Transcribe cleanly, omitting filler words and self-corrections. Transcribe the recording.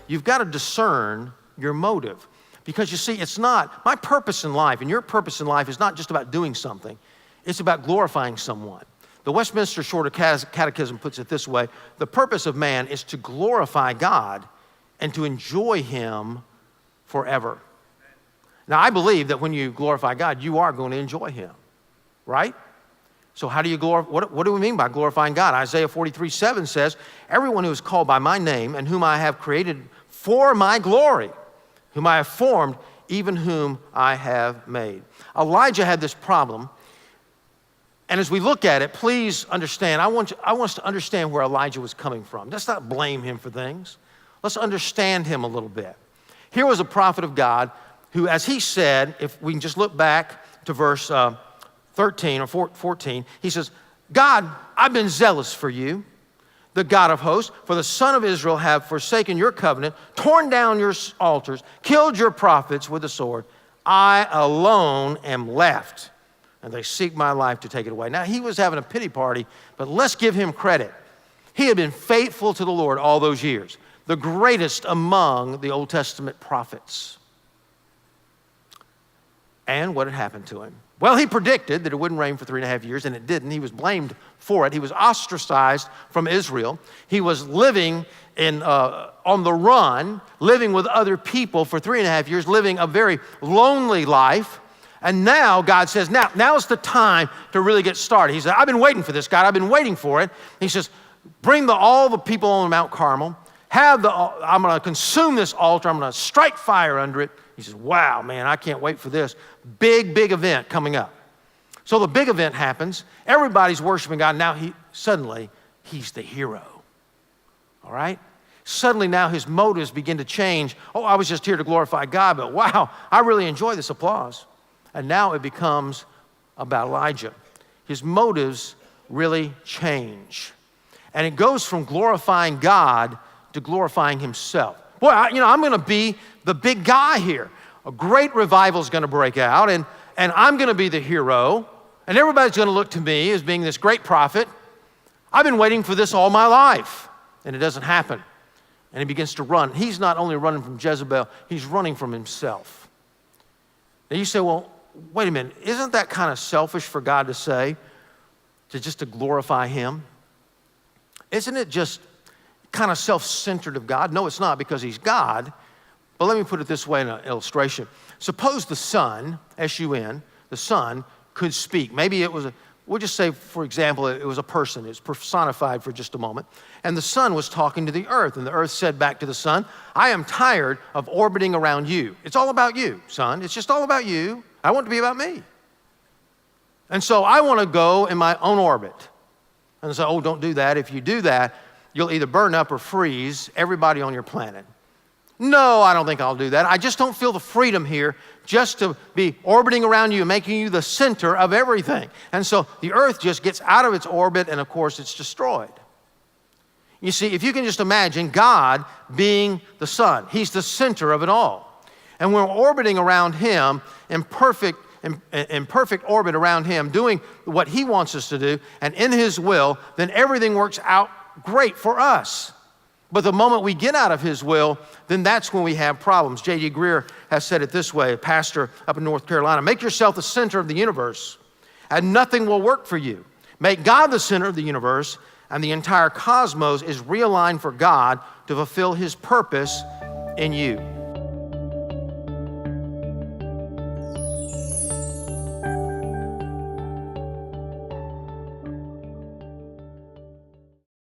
you've got to discern your motive. Because you see, it's not, my purpose in life and your purpose in life is not just about doing something. It's about glorifying someone. The Westminster Shorter Catechism puts it this way: the purpose of man is to glorify God and to enjoy him forever. Now, I believe that when you glorify God, you are going to enjoy him, right? So how do you glorify? What do we mean by glorifying God? Isaiah 43:7 says, everyone who is called by my name and whom I have created for my glory, whom I have formed, even whom I have made. Elijah had this problem. And as we look at it, please understand, I want us to understand where Elijah was coming from. Let's not blame him for things. Let's understand him a little bit. Here was a prophet of God who, as he said, if we can just look back to verse 13 or 14, he says, God, I've been zealous for you, the God of hosts, for the son of Israel have forsaken your covenant, torn down your altars, killed your prophets with the sword. I alone am left, and they seek my life to take it away. Now, he was having a pity party, but let's give him credit. He had been faithful to the Lord all those years, the greatest among the Old Testament prophets. And what had happened to him? Well, he predicted that it wouldn't rain for 3.5 years, and it didn't. He was blamed for it. He was ostracized from Israel. He was living on the run, living with other people for 3.5 years, living a very lonely life. And now God says, now's the time to really get started. He said, I've been waiting for this, God. I've been waiting for it. He says, bring all the people on Mount Carmel. I'm going to consume this altar. I'm going to strike fire under it. He says, wow, man, I can't wait for this. Big event coming up. So the big event happens. Everybody's worshiping God. Now he's the hero. All right? Suddenly now his motives begin to change. Oh, I was just here to glorify God, but wow, I really enjoy this applause. And now it becomes about Elijah. His motives really change. And it goes from glorifying God to glorifying himself. Boy, I'm going to be the big guy here. A great revival is going to break out, and I'm going to be the hero, and everybody's going to look to me as being this great prophet. I've been waiting for this all my life, and it doesn't happen. And he begins to run. He's not only running from Jezebel, he's running from himself. Now you say, well, wait a minute, isn't that kind of selfish for God to say, just to glorify him? Isn't it just kind of self-centered of God? No, it's not, because he's God. But let me put it this way in an illustration. Suppose the Son, S-U-N, the Son could speak. Maybe it was we'll just say, for example, it was a person. It's personified for just a moment. And the Son was talking to the earth, and the earth said back to the Son, I am tired of orbiting around you. It's all about you, Son. It's just all about you. I want it to be about me. And so I want to go in my own orbit. And say, oh, don't do that. If you do that, you'll either burn up or freeze everybody on your planet. No, I don't think I'll do that. I just don't feel the freedom here just to be orbiting around you and making you the center of everything. And so the earth just gets out of its orbit, and of course it's destroyed. You see, if you can just imagine God being the sun, he's the center of it all. And we're orbiting around him in perfect orbit around him, doing what he wants us to do and in his will, then everything works out great for us. But the moment we get out of his will, then that's when we have problems. J.D. Greer has said it this way, a pastor up in North Carolina: make yourself the center of the universe and nothing will work for you. Make God the center of the universe and the entire cosmos is realigned for God to fulfill his purpose in you.